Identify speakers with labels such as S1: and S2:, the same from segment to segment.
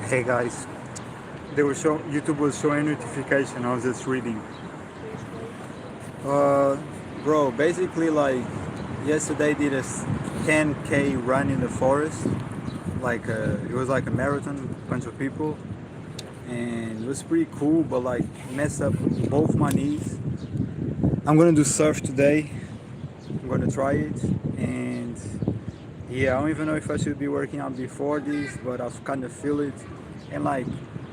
S1: Hey guys, YouTube was showing notification. I was just reading. Uh, Bro, basically like yesterday did a 10K run in the forest. It was like a marathon, bunch of people, and it was pretty cool. But like messed up both my knees. I'm gonna do surf today. I'm gonna try it, and yeah, I don't even know if I should be working out before this, but I've kind of feel it. And like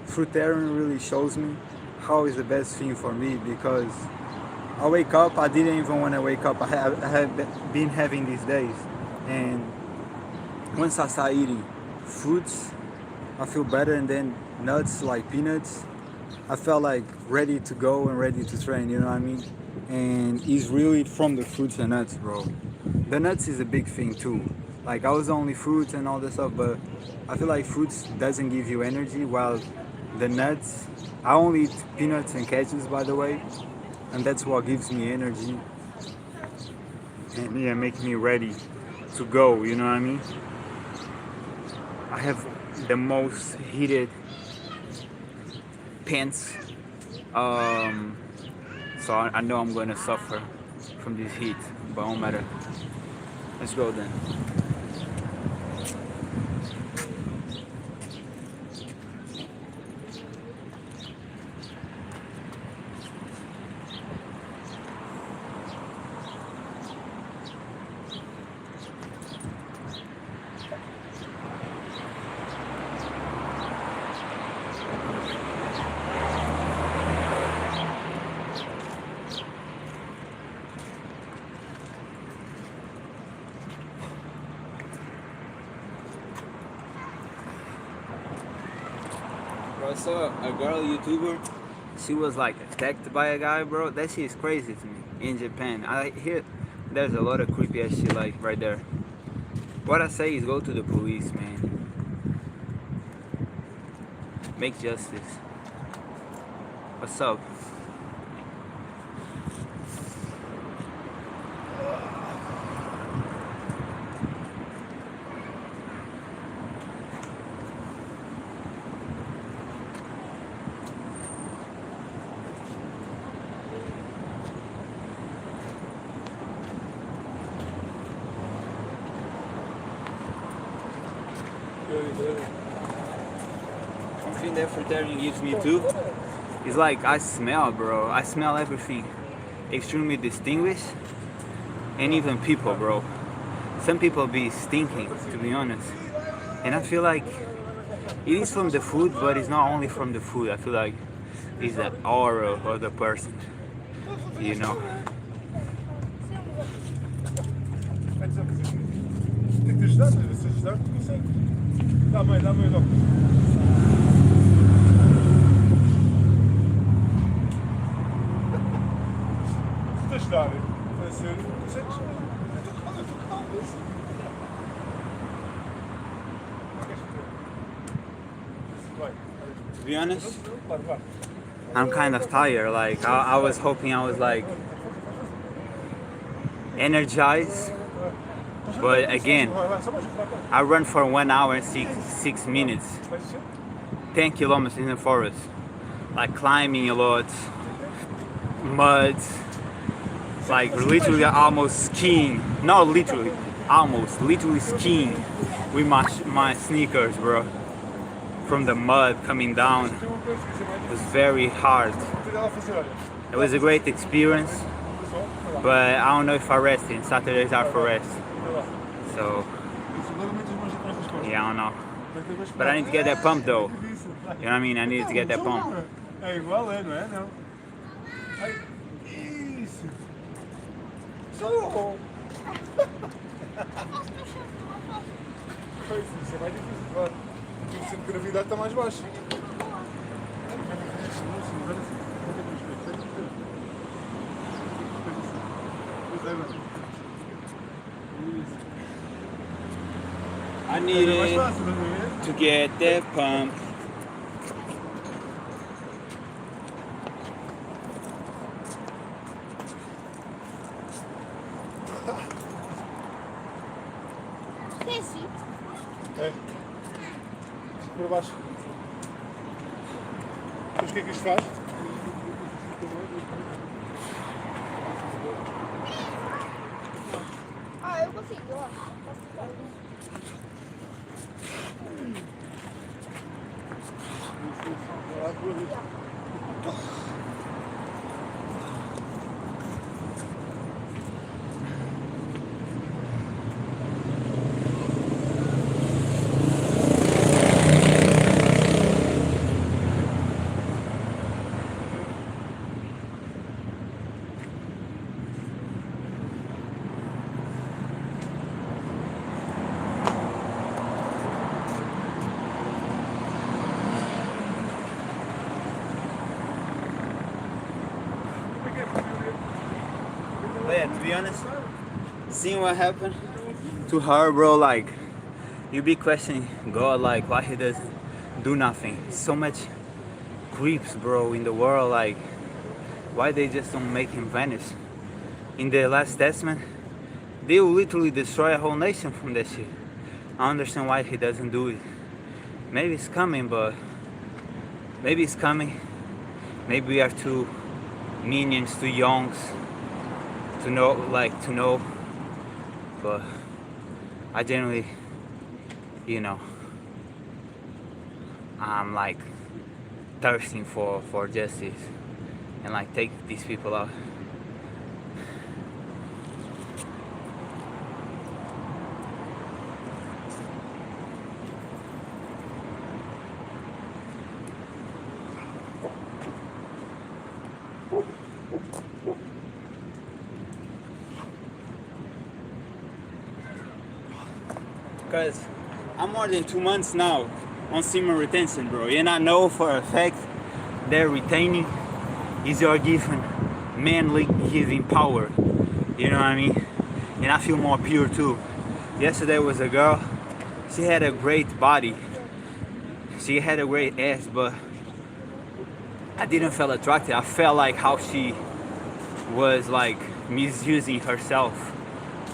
S1: fruitarian really shows me how is the best thing for me because I wake up, I didn't even want to wake up. I have been having these days, and once I start eating fruits, I feel better. And then nuts like peanuts, I felt like ready to go and ready to train. You know what I mean? And it's really from the fruits and nuts, bro. The nuts is a big thing too. Like I was only fruits and all this stuff, but I feel like fruits doesn't give you energy, while the nuts. I only eat peanuts and cashews, by the way, and that's what gives me energy and yeah, make me ready to go. You know what I mean? I have the most heated pants, so I know I'm going to suffer from this heat, but it won't matter. Let's go then. I saw a girl YouTuber. She was like attacked by a guy, bro. That shit is crazy to me. In Japan, I hear there's a lot of creepy ass shit like right there. What I say is go to the police, man. Make justice. What's up? One thing that fruitarian gives me too is like I smell, bro. I smell everything extremely distinguished, and even people, bro. Some people be stinking, to be honest, and I feel like it is from the food, but it's not only from the food. I feel like it's the aura of the person, you know. To be honest, I'm kind of tired. Like I was hoping I was like energized, but again, I run for 1 hour and 6 minutes, 10 kilometers in the forest, like climbing a lot, mud, like literally almost skiing. Not literally, almost literally skiing with my sneakers, bro. From the mud coming down, it was very hard. It was a great experience, but I don't know if I rested. Saturdays are for rest, so yeah, I don't know. But I need to get that pump though. You know what I mean? I need to get that pump.
S2: A gravidade está mais baixa.
S1: I needed to get that pump.
S2: É. Por baixo. Sabes o que é que isto faz?
S3: Ah, eu consigo, eu acho.
S1: But yeah, to be honest, seeing what happened to her, bro, like, you be questioning God, like, why he doesn't do nothing. So much creeps, bro, in the world, like, why they just don't make him vanish. In the Last Testament, they will literally destroy a whole nation from that shit. I understand why he doesn't do it. Maybe it's coming, but maybe it's coming. Maybe we are too minions, too youngs to know, but I generally, I'm like thirsting for justice and like take these people out. Because I'm more than 2 months now on semen retention, bro, and I know for a fact that retaining is your given manly giving power, you know what I mean? And I feel more pure too. Yesterday was a girl, she had a great body, she had a great ass, but I didn't feel attracted. I felt like how she was like misusing herself,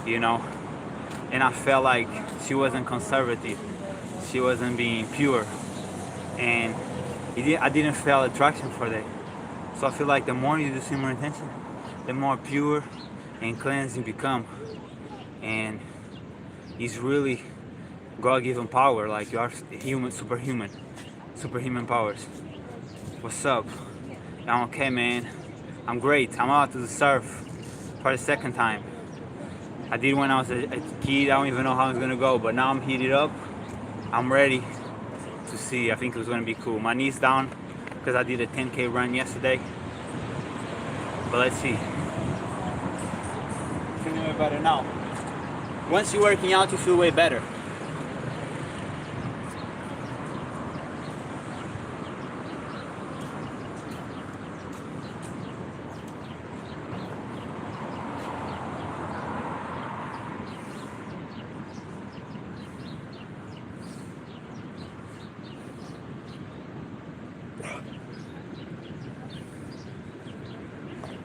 S1: and I felt like she wasn't conservative, she wasn't being pure, and I didn't feel attraction for that. So I feel like the more you do semen retention, the more pure and cleansed you become, and it's really God-given power. Like you are superhuman powers. What's up? I'm okay, man. I'm great. I'm about to surf for the second time. I did when I was a kid. I don't even know how it's gonna go, but now I'm heated up. I'm ready to see. I think it was gonna be cool. My knee's down because I did a 10K run yesterday. But let's see. Feeling way better now. Once you're working out, you feel way better.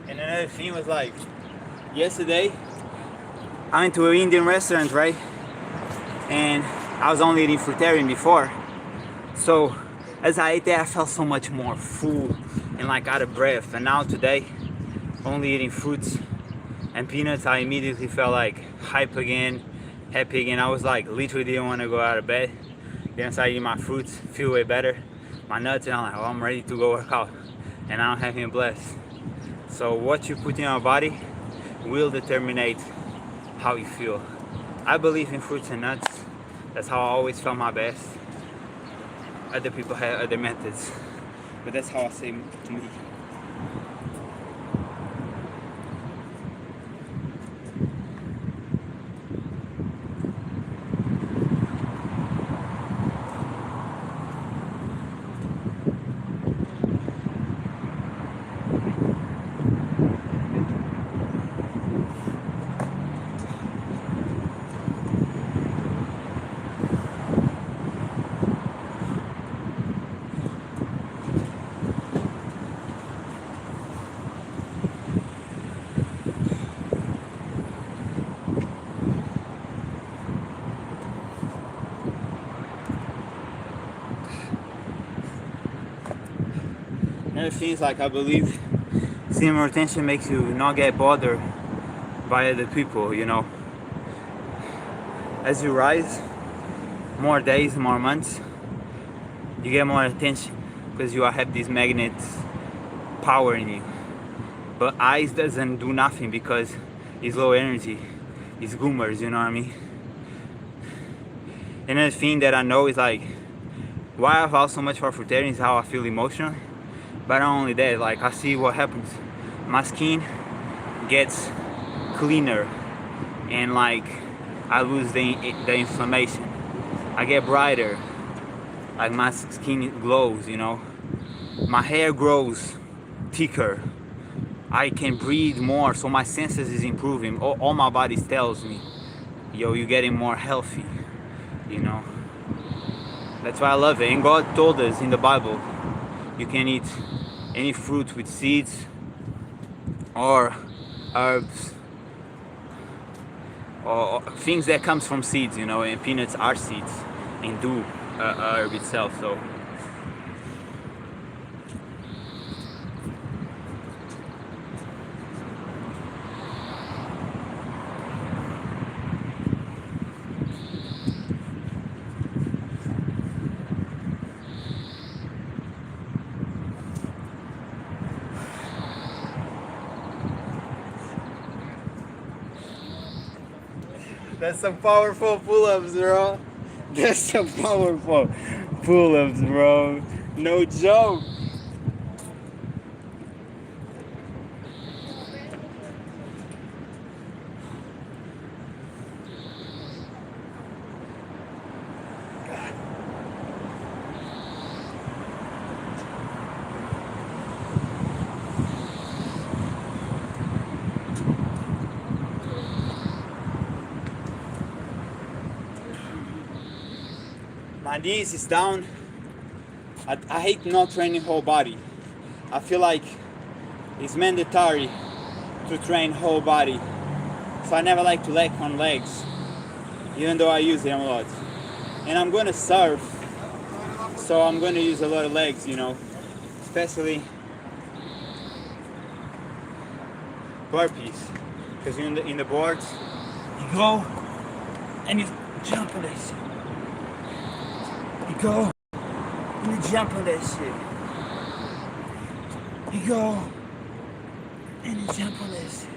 S1: And another thing was like, yesterday, I went to an Indian restaurant, right? And I was only eating fruitarian before. So as I ate there, I felt so much more full and like out of breath. And now today, only eating fruits and peanuts, I immediately felt like hype again, happy again. I was like, literally didn't want to go out of bed. Then I started eating my fruits, feel way better. My nuts, and I'm like, oh, I'm ready to go work out. And I'm having blessed. So what you put in your body will determine how you feel. I believe in fruits and nuts. That's how I always felt my best. Other people have other methods, but that's how I say to me. Another thing is like I believe semen retention makes you not get bothered by other people, you know. As you rise, more days, more months, you get more attention because you have this magnet power in you. But ice doesn't do nothing because it's low energy, it's goomers, you know what I mean? Another thing that I know is like why I vow so much for fruitarian is how I feel emotional. But not only that, like I see what happens. My skin gets cleaner and like I lose the inflammation. I get brighter, like my skin glows, you know. My hair grows thicker. I can breathe more, so my senses is improving. All my body tells me, yo, you're getting more healthy, you know. That's why I love it. And God told us in the Bible, you can eat any fruit with seeds or herbs or things that comes from seeds, you know, and peanuts are seeds and do herb itself. So that's some powerful pull-ups, bro. That's some powerful pull-ups, bro. No joke. My knees is down. I hate not training whole body. I feel like it's mandatory to train whole body. So I never like to lag on legs, even though I use them a lot. And I'm gonna surf, so I'm gonna use a lot of legs, you know, especially burpees. Because in the boards, you go and you jump on that shit. You go and you jump on that shit. You go and you jump on that shit.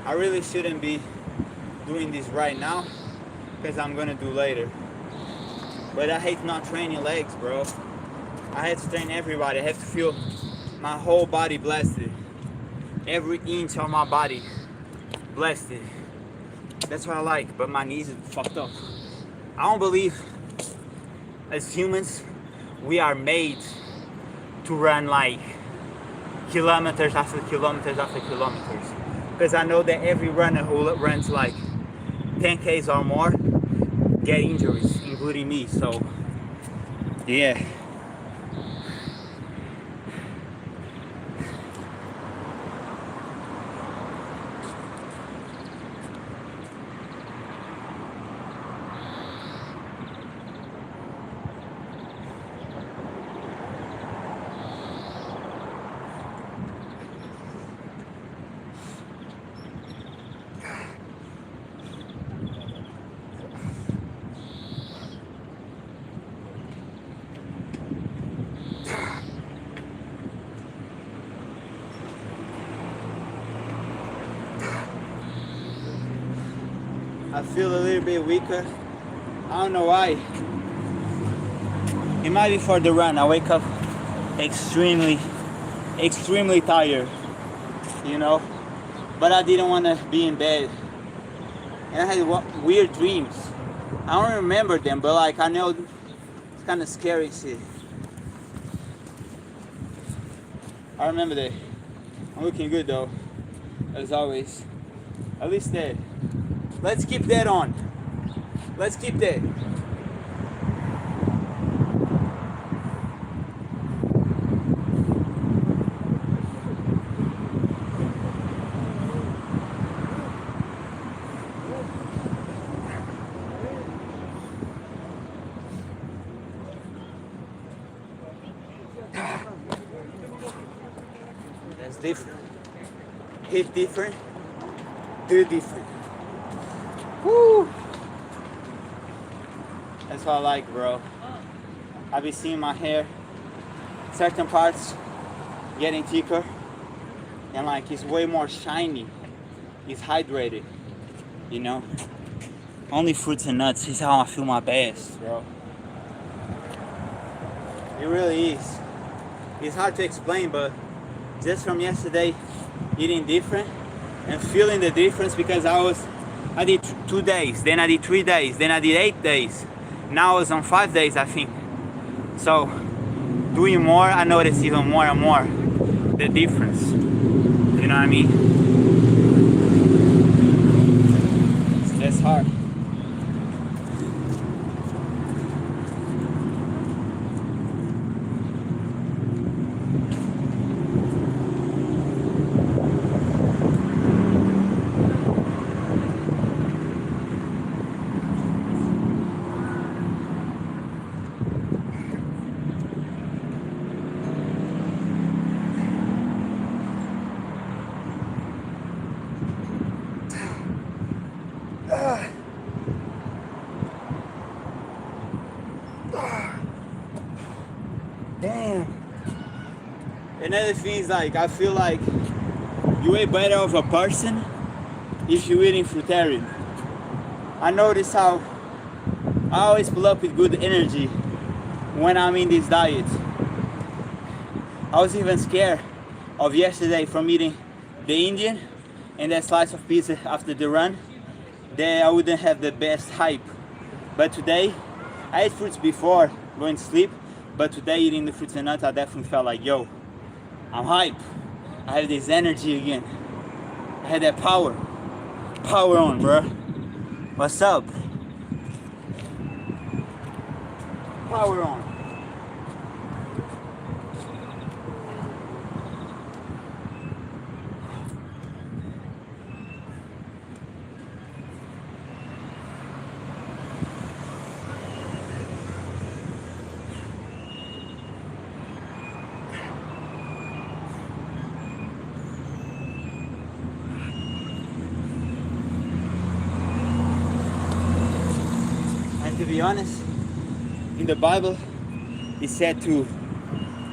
S1: I really shouldn't be doing this right now because I'm gonna do later. But I hate not training legs, bro. I have to train everybody. I have to feel my whole body blasted. Every inch of my body blasted. That's what I like, but my knees are fucked up. I don't believe as humans we are made to run like kilometers after kilometers after kilometers. Because I know that every runner who runs like 10Ks or more get injuries, including me. So yeah. I feel a little bit weaker. I don't know why. It might be for the run. I wake up extremely tired, you know. But I didn't want to be in bed. And I had weird dreams. I don't remember them, but like I know it's kind of scary shit. I remember that. I'm looking good though, as always. At least that. Let's keep that on. Let's keep that. That's different. Hit different, do different. Woo! That's what I like, bro. I be seeing my hair, certain parts getting thicker, and like it's way more shiny. It's hydrated, you know. Only fruits and nuts is how I feel my best, bro. It really is. It's hard to explain, but just from yesterday, eating different and feeling the difference, because I did 2 days, then I did 3 days, then I did 8 days. Now I was on 5 days, I think. So doing more, I notice even more and more the difference. You know what I mean? That's hard. Damn. Another thing is, like, I feel like you're way better of a person if you're eating fruitarian. I notice how I always pull up with good energy when I'm in this diet. I was even scared of yesterday from eating the Indian and that slice of pizza after the run, that I wouldn't have the best hype. But today, I ate fruits before going to sleep, but today eating the fruits and nuts, I definitely felt like, yo, I'm hype. I have this energy again. I had that power. Power on, bro. What's up? Power on. To be honest, in the Bible, it said to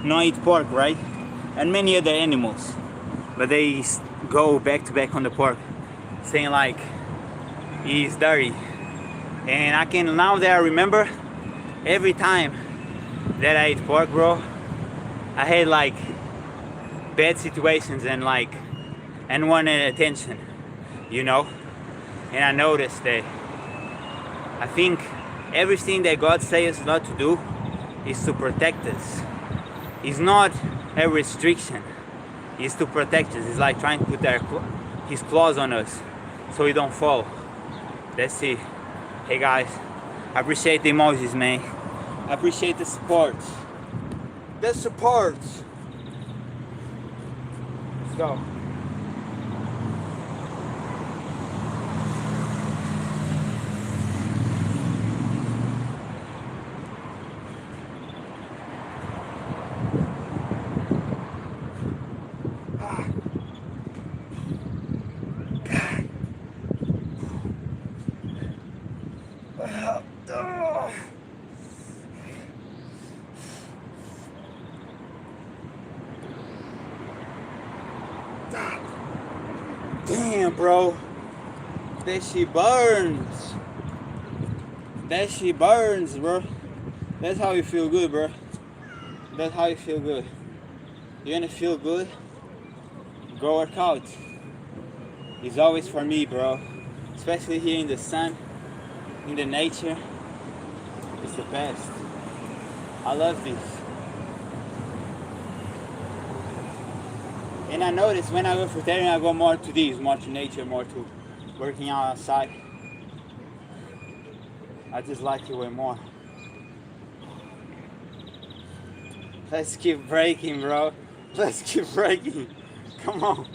S1: not eat pork, right? And many other animals, but they go back to back on the pork, saying like it's dirty. And I can, now that I remember, every time that I ate pork, bro, I had like bad situations and wanted attention, you know. And I noticed that I think everything that God says not to do is to protect us. It's not a restriction. It's to protect us. It's like trying to put His claws on us so we don't fall. That's it. Hey guys, I appreciate the emojis, man. I appreciate the support. The support. Let's go. Damn, bro. That shit burns. That shit burns, bro. That's how you feel good, bro. That's how you feel good. You wanna feel good? Go work out. It's always for me, bro. Especially here in the sun, in the nature. It's the best. I love this. And I notice when I go fruitarian, I go more to this, more to nature, more to working out outside. I just like it way more. Let's keep breaking, bro. Let's keep breaking. Come on.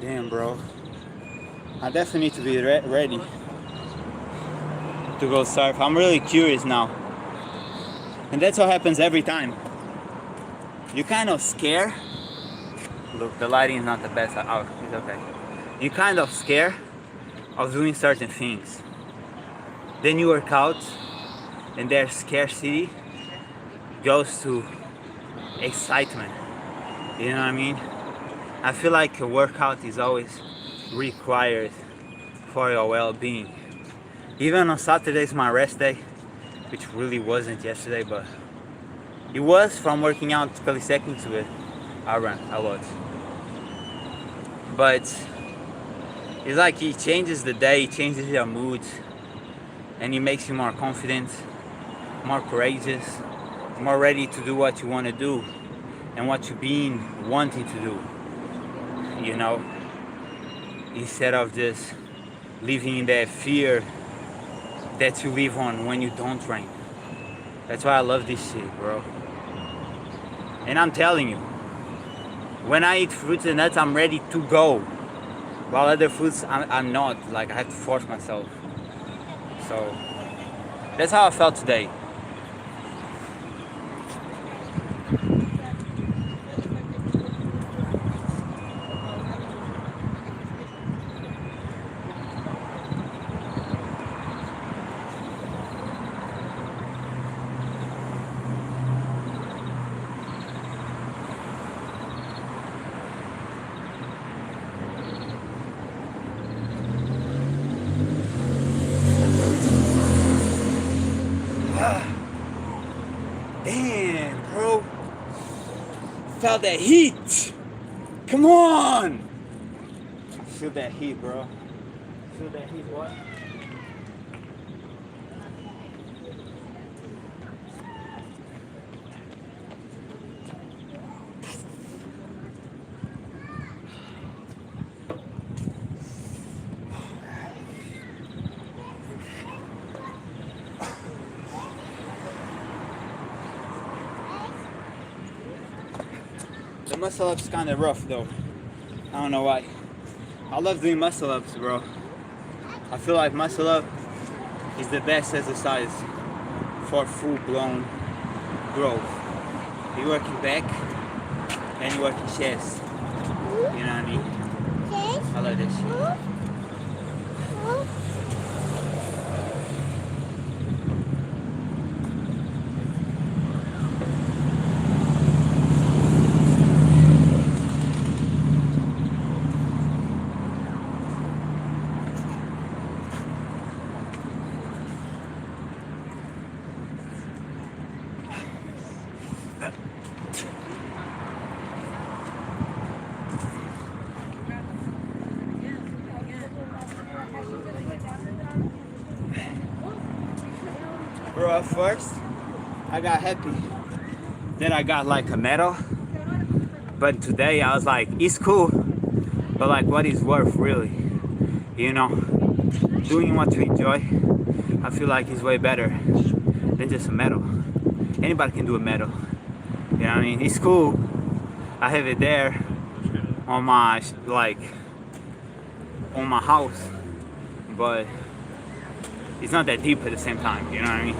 S1: Damn, bro. I definitely need to be ready to go surf. I'm really curious now. And that's what happens every time. You kind of scare. Look, the lighting is not the best. Oh, it's okay. You kind of scare of doing certain things. Then you work out, and their scarcity goes to excitement. You know what I mean? I feel like a workout is always required for your well-being. Even on Saturday's my rest day, which really wasn't yesterday, but it was from working out 30 seconds to it. I ran a lot. But it's like it changes the day, it changes your mood, and it makes you more confident, more courageous, more ready to do what you want to do and what you've been wanting to do, you know, instead of just living in that fear that you live on when you don't train. That's why I love this shit, bro. And I'm telling you, when I eat fruits and nuts, I'm ready to go. While other foods, I'm not. Like, I have to force myself. So, that's how I felt today. Damn, bro. Felt that heat. Come on. Feel that heat, bro. Feel that heat, what? The muscle up's kind of rough though. I don't know why. I love doing muscle ups, bro. I feel like muscle up is the best exercise for full-blown growth. You're working back and you're working chest. You know what I mean? I love this shit. Bro, at first, I got happy. Then I got like a medal. But today I was like, it's cool. But like, what is worth really? You know, doing what you enjoy, I feel like is way better than just a medal. Anybody can do a medal. You know what I mean? It's cool. I have it there on my, like, on my house. But it's not that deep at the same time, you know what I mean?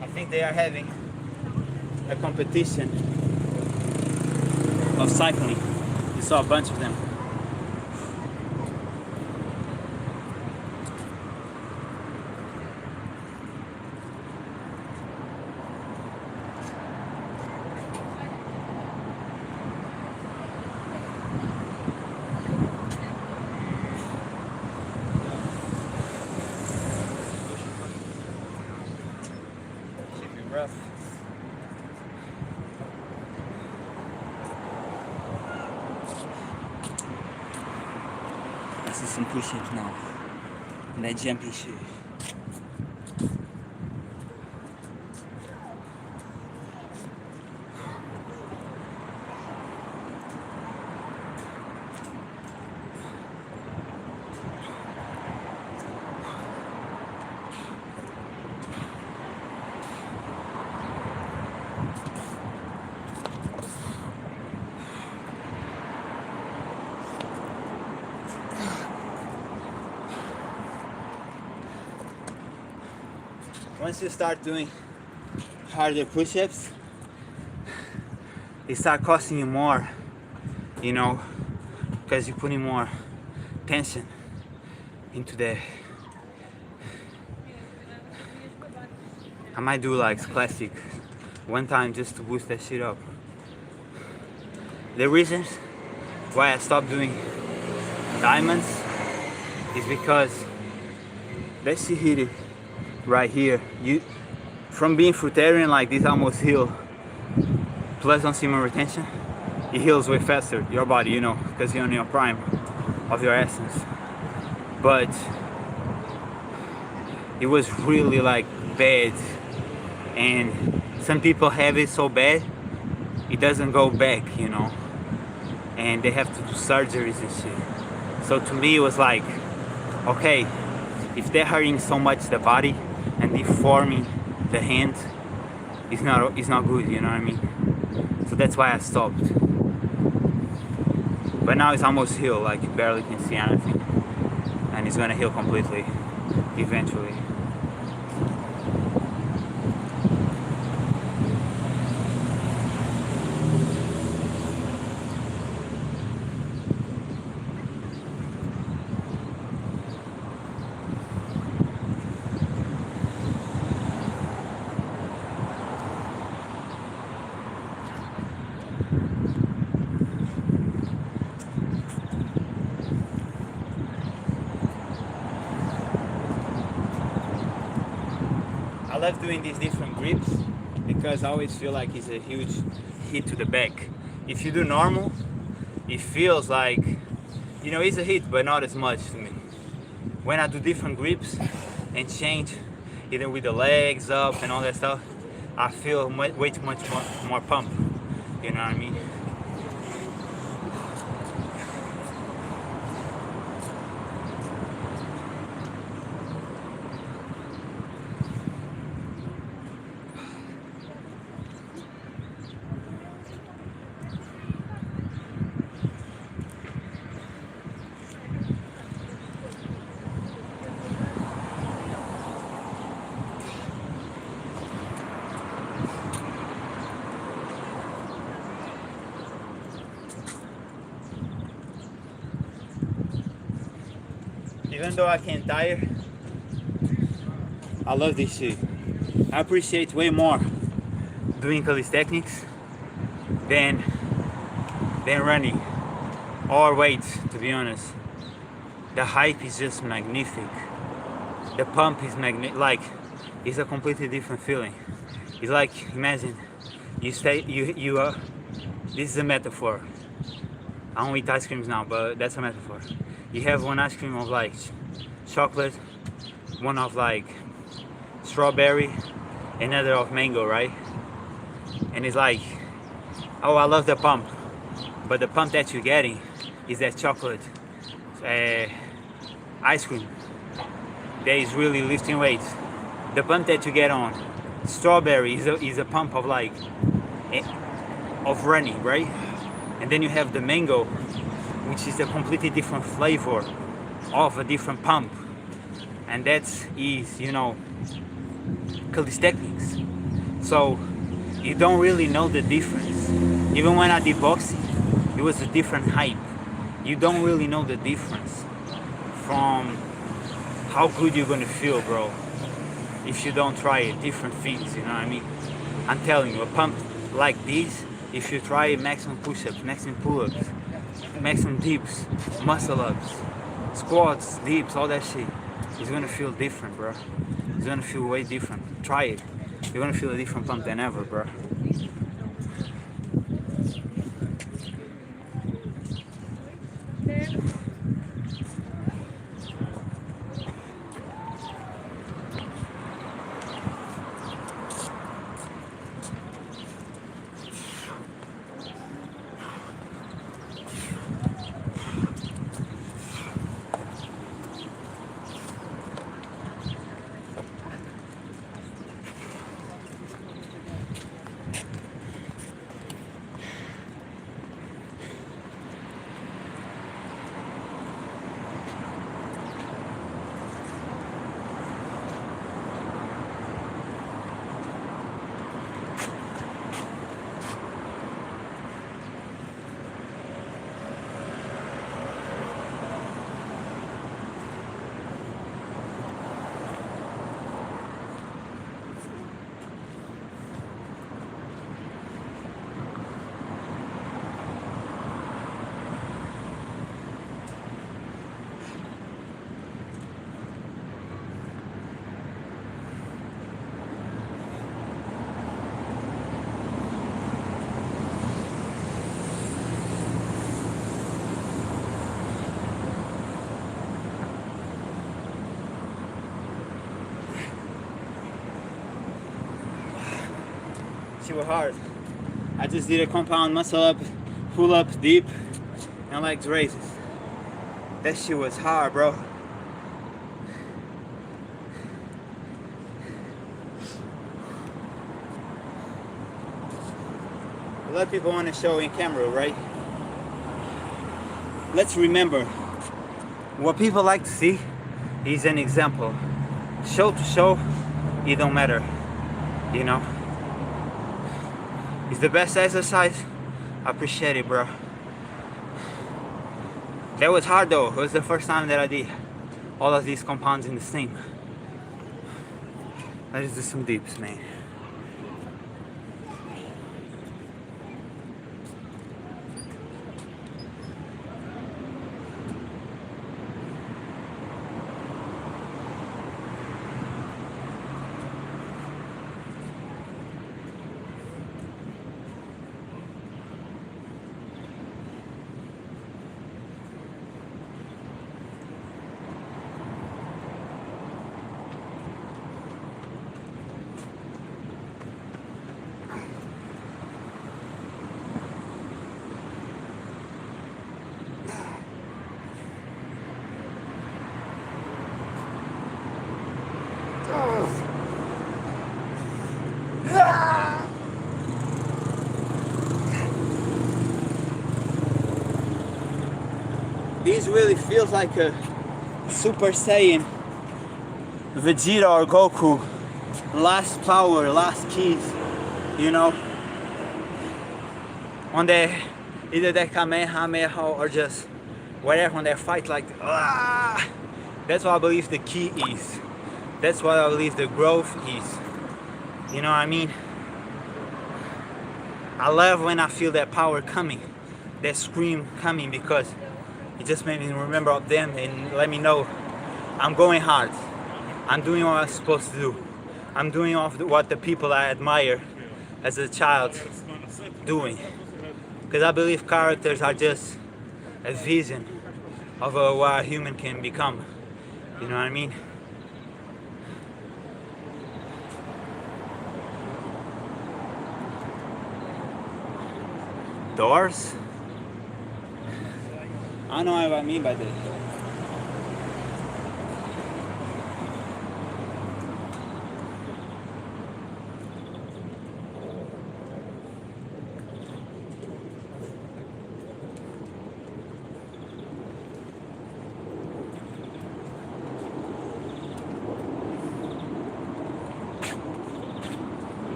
S1: I think they are having a competition of cycling. You saw a bunch of them. Rough.
S2: Let's do some push-ups now. And that jumpy shit.
S1: Once you start doing harder push-ups, it start costing you more, you know, because you're putting more tension into the. I might do like classic one time just to boost that shit up. The reasons why I stopped doing diamonds is because that shit hit it right here. You, from being fruitarian, like this almost heal plus on semen retention, it heals way faster your body, you know, because you're in your prime of your essence. But it was really like bad, and some people have it so bad it doesn't go back, you know, and they have to do surgeries and shit. So to me it was like, okay, if they're hurting so much the body and deforming the hand, it's not good, you know what I mean? So that's why I stopped. But now it's almost healed, like you barely can see anything, and it's gonna heal completely eventually. I love doing these different grips because I always feel like it's a huge hit to the back. If you do normal, it feels like, you know, it's a hit, but not as much to me. When I do different grips and change, either with the legs up and all that stuff, I feel way too much more pump, you know what I mean? Even though I can't tire, I love this shit. I appreciate way more doing calisthenics than running or weights, to be honest. The hype is just magnific. The pump is like, it's a completely different feeling. It's like, imagine this is a metaphor. I don't eat ice creams now, but that's a metaphor. You have one ice cream of like chocolate, one of like strawberry, another of mango, right? And it's like, oh, I love the pump, but the pump that you're getting is that chocolate ice cream that is really lifting weights. The pump that you get on strawberry is a pump of like of running, right? And then you have the mango, which is a completely different flavor of a different pump, and that is, you know, calisthenics. So you don't really know the difference. Even when I did boxing, it was a different hype. You don't really know the difference from how good you're gonna feel, bro, if you don't try it, different things, you know what I mean? I'm telling you, a pump like this, if you try maximum push-ups, maximum pull-ups, maximum dips, muscle-ups, squats, dips, all that shit, it's gonna feel different, bro. It's gonna feel way different. Try it. You're gonna feel a different pump than ever, bro. shit was hard. I just did a compound muscle up, pull up deep, and legs raises. That shit was hard, bro. A lot of people want to show in camera, right? Let's remember, what people like to see is an example. Show to show, it don't matter, you know? It's the best exercise. I appreciate it, bro. That was hard though. It was the first time that I did all of these compounds in the same. Let's do some dips, man. This really feels like a Super Saiyan Vegeta or Goku last power, last keys, you know, on the either the Kamehameha or just whatever, on that fight, like that's what I believe the key is. That's what I believe the growth is. You know what I mean? I love when I feel that power coming, that scream coming, because it just made me remember of them and let me know I'm going hard. I'm doing what I'm supposed to do. I'm doing what the people I admire as a child doing. Because I believe characters are just a vision of what a human can become. You know what I mean? Doors? I don't know what I mean by that.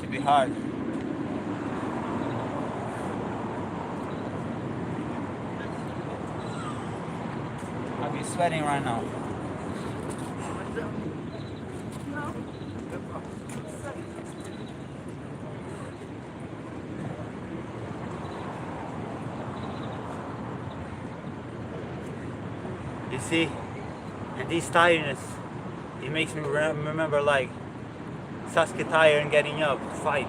S1: Should be hard. I'll be sweating right now. You see, and this tiredness, it makes me remember like Sasuke tired and getting up, fight.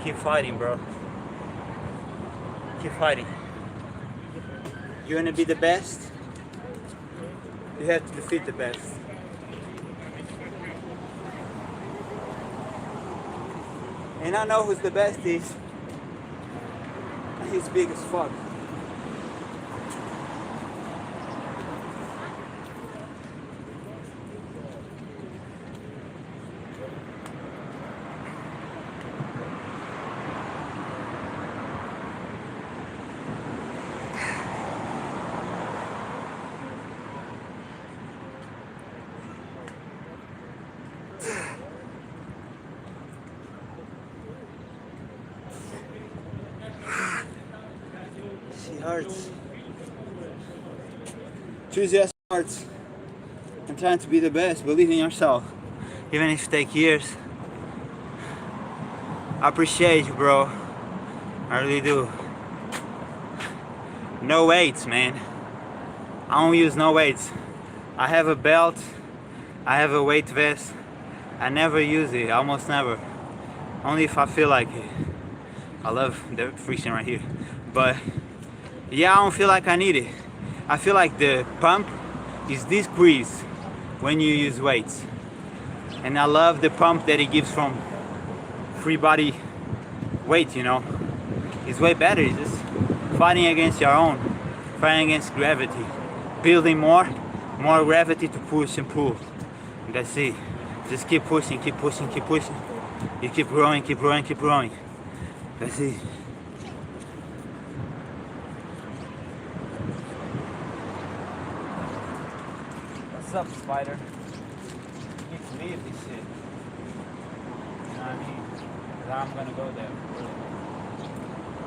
S1: Keep fighting, bro. Keep fighting. You wanna be the best? You have to defeat the best. And I know who's the best is. He's big as fuck. She hurts. Choose your hearts. I'm trying to be the best. Believe in yourself. Even if it takes years. I appreciate you, bro. I really do. No weights, man. I don't use no weights. I have a belt. I have a weight vest. I never use it. Almost never. Only if I feel like it. I love the friction right here. But yeah, I don't feel like I need it. I feel like the pump is decreased when you use weights. And I love the pump that it gives from free body weight, you know. It's way better. It's just fighting against your own, fighting against gravity, building more gravity to push and pull. That's it. Just keep pushing, keep pushing, keep pushing. You keep growing, keep growing, keep growing. That's it. What's up, spider? You need to leave this shit. You know what I mean? Because I'm gonna go there.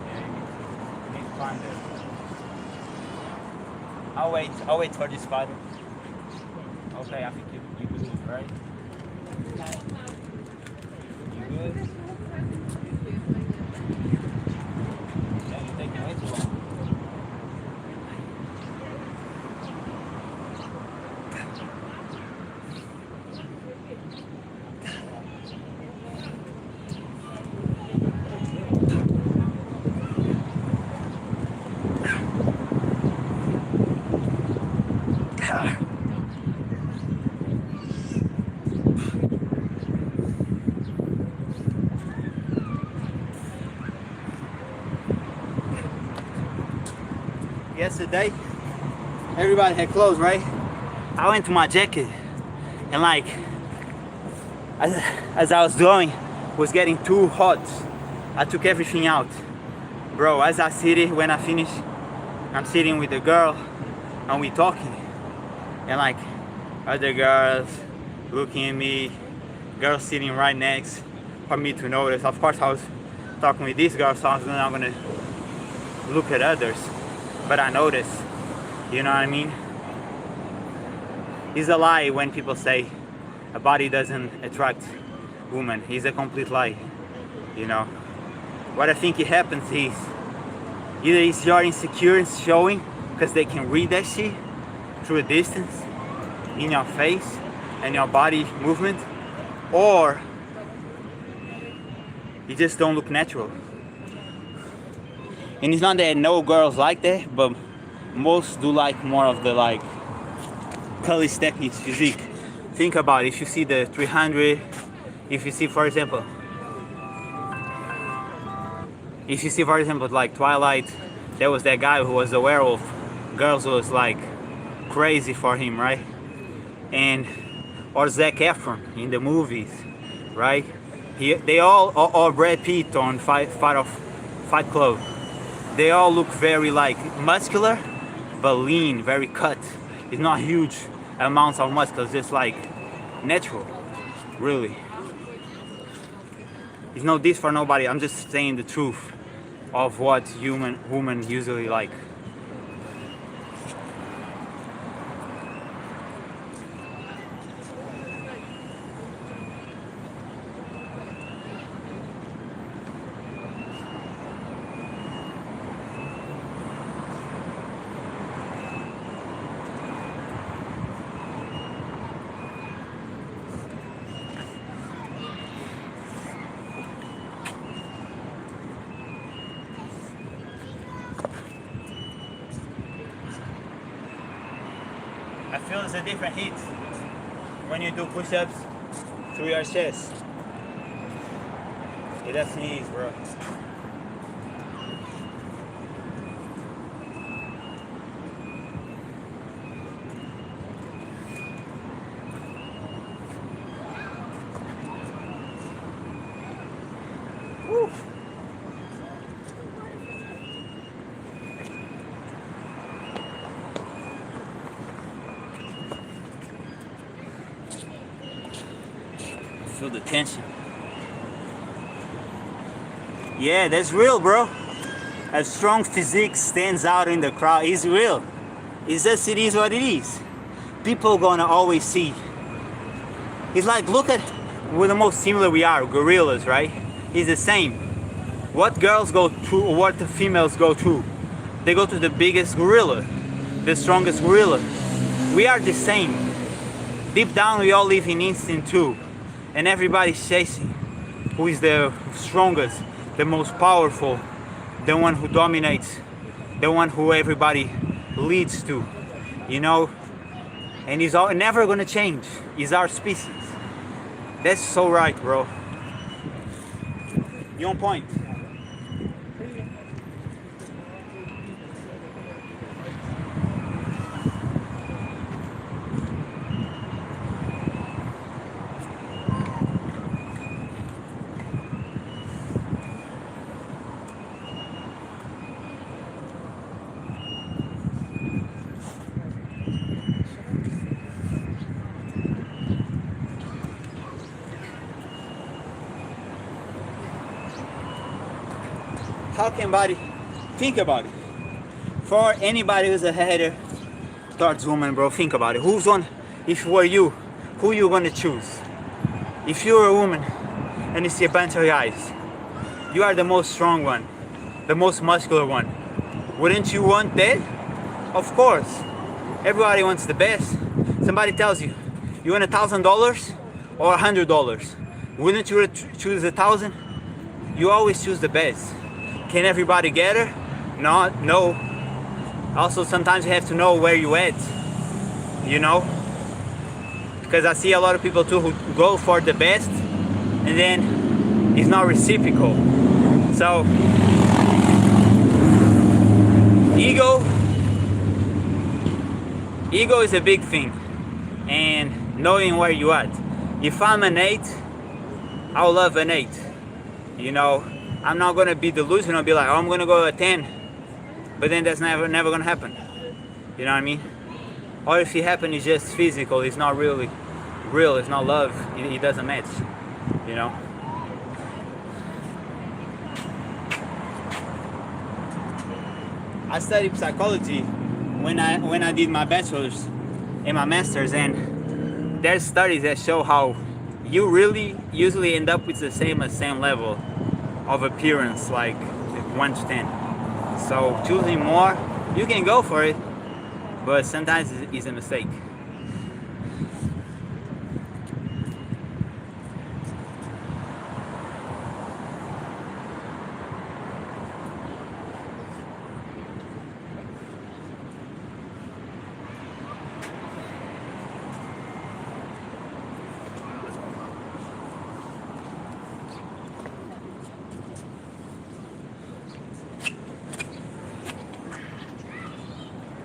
S1: Yeah, you need to find it. I'll wait for this spider. Okay, I think you good, right? You good? Yeah, you're taking way too long. Yesterday, everybody had clothes, right? I went to my jacket and like, as I was doing, was getting too hot. I took everything out. Bro, as I sit it, when I finish, I'm sitting with the girl and we talking. And like, other girls looking at me, girls sitting right next for me to notice. Of course, I was talking with this girl, so I was not gonna look at others. But I noticed, you know what I mean? It's a lie when people say a body doesn't attract women. It's a complete lie, you know? What I think it happens is, either it's your insecurities showing, because they can read that shit through a distance, in your face, and your body movement, or you just don't look natural. And it's not that no girls like that, but most do like more of the like calisthenics physique. Think about it. If you see the 300, if you see for example like Twilight, there was that guy who was a werewolf. Girls was like crazy for him, right? And or Zac Efron in the movies, right? They all, or Brad Pitt on Fight Club. They all look very like muscular, but lean, very cut. It's not huge amounts of muscle, it's just like natural, really. It's no diss for nobody, I'm just saying the truth of what women usually like. I feel it's a different heat when you do push-ups through your chest. It definitely is, bro. Woo. Feel the tension. Yeah, that's real, bro. A strong physique stands out in the crowd. It's real. It's just, it is what it is. People gonna always see. It's like, look at, we're the most similar we are, gorillas, right? It's the same. What girls go through, or what the females go through, they go to the biggest gorilla, the strongest gorilla. We are the same. Deep down, we all live in instinct too. And everybody's chasing who is the strongest, the most powerful, the one who dominates, the one who everybody leads to, you know? And he's never gonna change. He's our species. That's so right, bro. You on point. How can anybody think about it? For anybody who's a hater towards women, bro, think about it. Who's one? If it were you, who you gonna choose? If you're a woman and you see a bunch of guys, you are the most strong one, the most muscular one. Wouldn't you want that? Of course. Everybody wants the best. Somebody tells you, you want $1,000 or $100? Wouldn't you choose 1,000? You always choose the best. Can everybody get her? No. Also, sometimes you have to know where you at, you know? Because I see a lot of people too who go for the best and then it's not reciprocal. So, ego is a big thing, and knowing where you at. If I'm an 8, I'll love an 8, you know? I'm not gonna be delusional, be like, oh, I'm gonna go a 10, but then that's never gonna happen. You know what I mean? Or if it happens, it's just physical. It's not really real. It's not love. It doesn't match. You know. I studied psychology when I did my bachelor's and my master's, and there's studies that show how you really usually end up with the same level of appearance, like 1 to 10. So choosing more, you can go for it, but sometimes it's a mistake.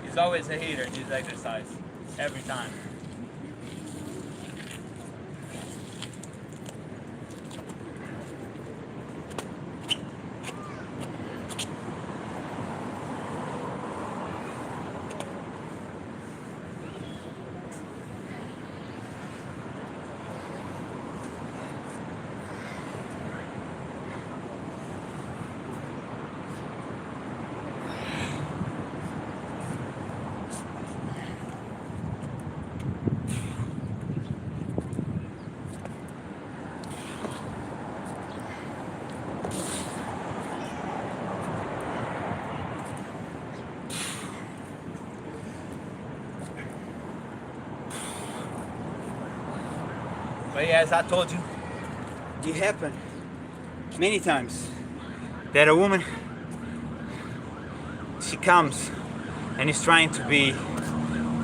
S1: There's always a hater in this exercise, every time. But yeah, as I told you, it happened many times that a woman, she comes and is trying to be,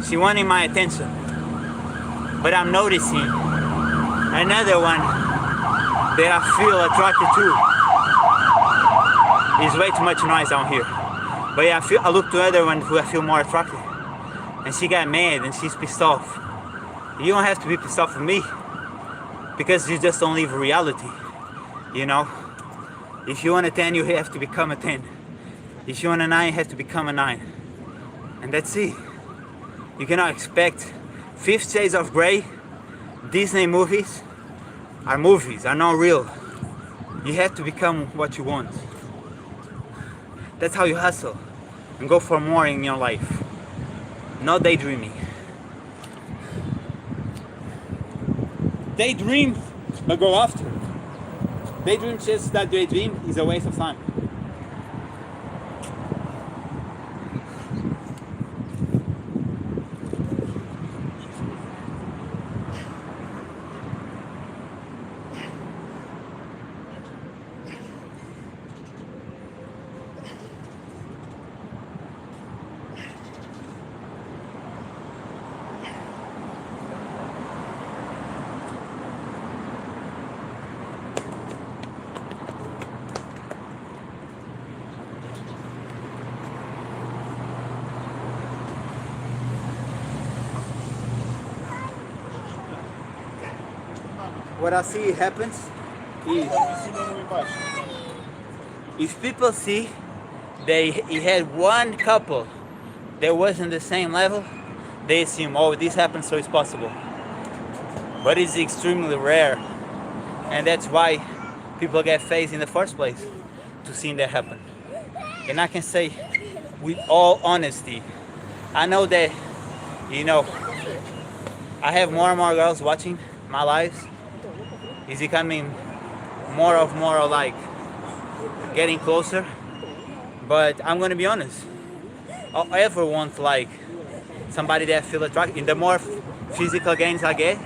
S1: she wanting my attention, but I'm noticing another one that I feel attracted to. There's way too much noise down here. But yeah, I look to the other one who I feel more attracted, and she got mad and she's pissed off. You don't have to be pissed off with me, because you just don't live reality, you know? If you want a 10, you have to become a 10. If you want a 9, you have to become a 9. And that's it. You cannot expect 50 Shades of Grey, Disney movies are not real. You have to become what you want. That's how you hustle and go for more in your life. Not daydreaming. Daydream, but go after. Daydream, just that daydream is a waste of time. what I see happens is
S2: if people see he had one couple that wasn't the same level, they assume, oh, this happened, so it's possible. But it's extremely rare, and that's why people get phased in the first place, to seeing that happen. And I can say with all honesty, I know that, you know, I have more and more girls watching my lives. It's becoming more like getting closer. But I'm gonna be honest, I ever want like somebody that I feel attracted. And the more physical gains I get,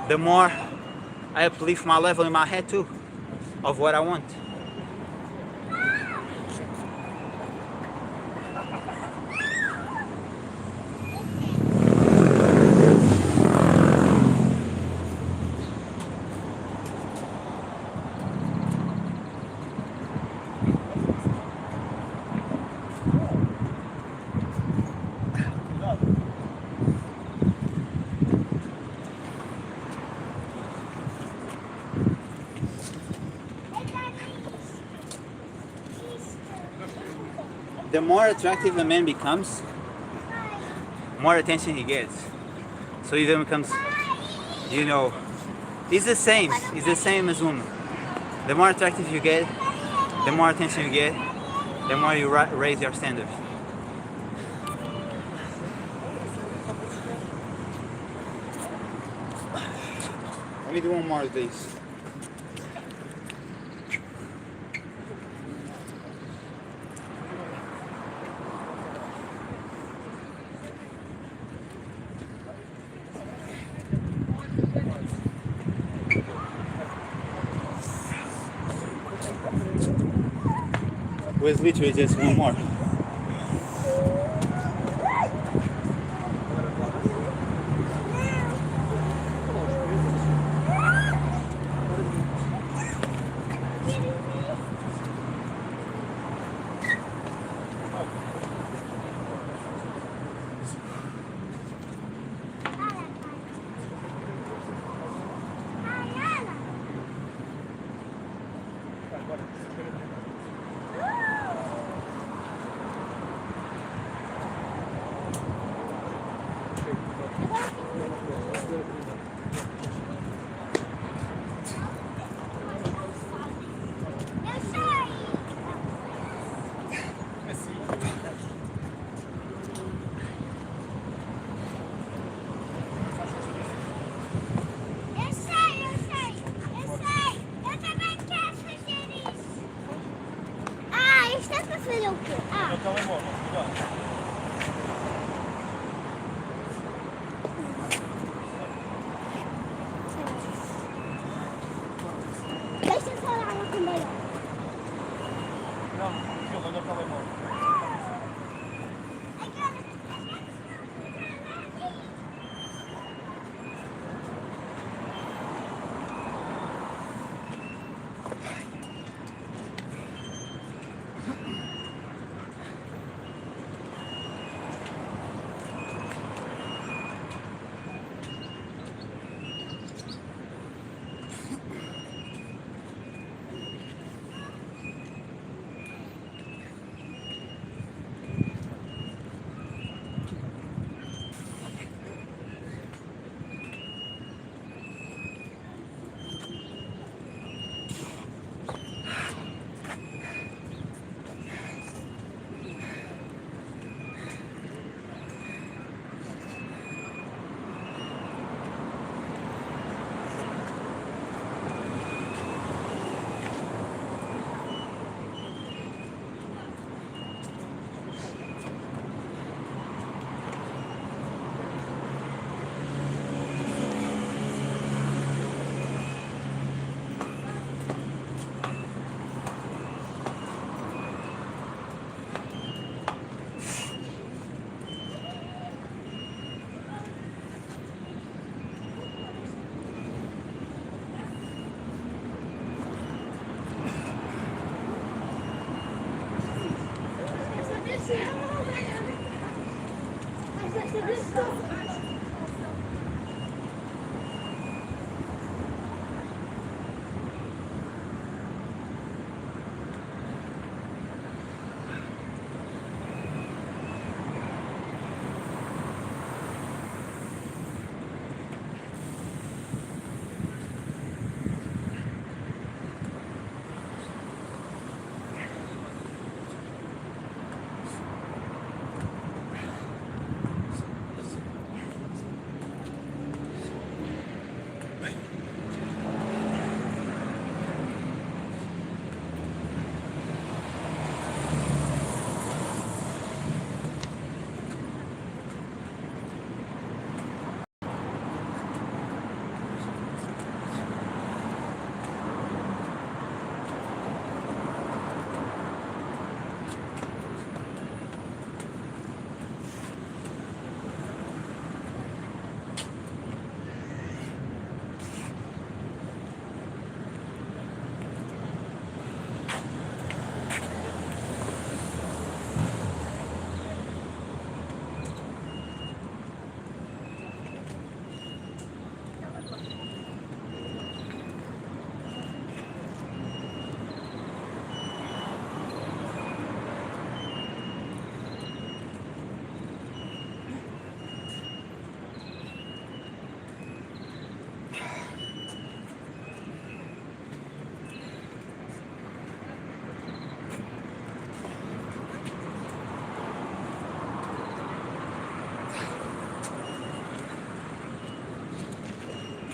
S2: the more I uplift my level in my head too of what I want. The more attractive a man becomes, more attention he gets. So he then becomes, you know, it's the same as women. The more attractive you get, the more attention you get, the more you raise your standards. Let me do one more of these. Was literally just one more.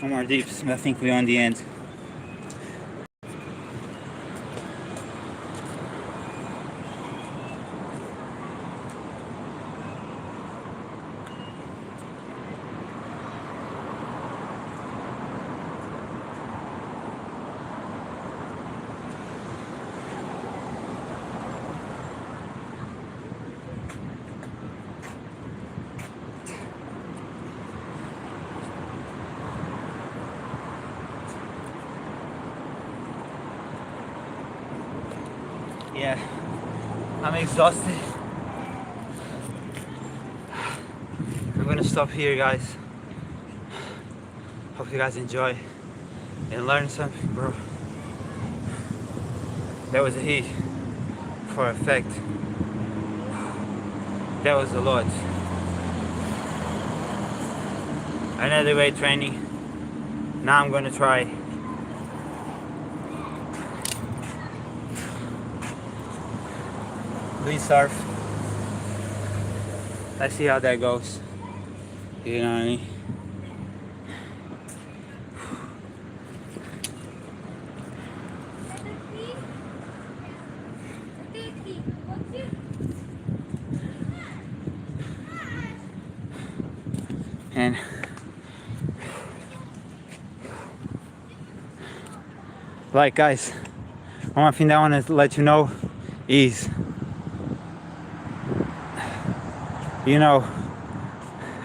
S2: 2 more dips. I think we're on the end. Yeah, I'm exhausted. I'm gonna stop here, guys. Hope you guys enjoy and learn something, bro. That was a heat for a fact. That was a lot. Another weight training. Now I'm gonna try surf. Let's see how that goes. You know what I mean? And like, guys, one thing that I want to let you know is, you know,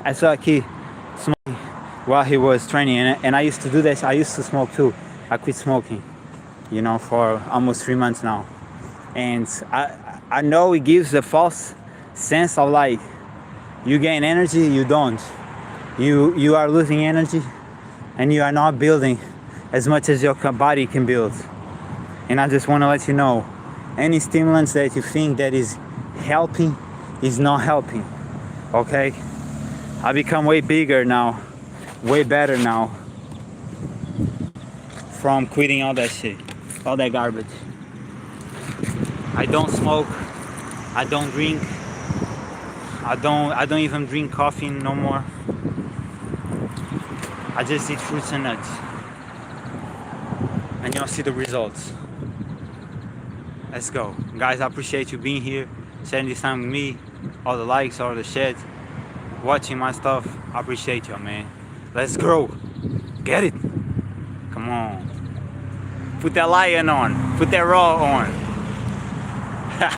S2: I saw a kid smoking while he was training, and I used to do this. I used to smoke too. I quit smoking, you know, for almost 3 months now. And I know it gives a false sense of like, you gain energy, you don't. You are losing energy, and you are not building as much as your body can build. And I just want to let you know, any stimulants that you think that is helping is not helping. Okay, I become way bigger now, way better now from quitting all that shit, all that garbage. I don't smoke, I don't drink, I don't even drink coffee no more. I just eat fruits and nuts, and you'll see the results. Let's go, guys. I appreciate you being here, spending this time with me. All the likes, all the shares, watching my stuff. I appreciate you, man. Let's grow. Get it. Come on. Put that lion on. Put that raw on.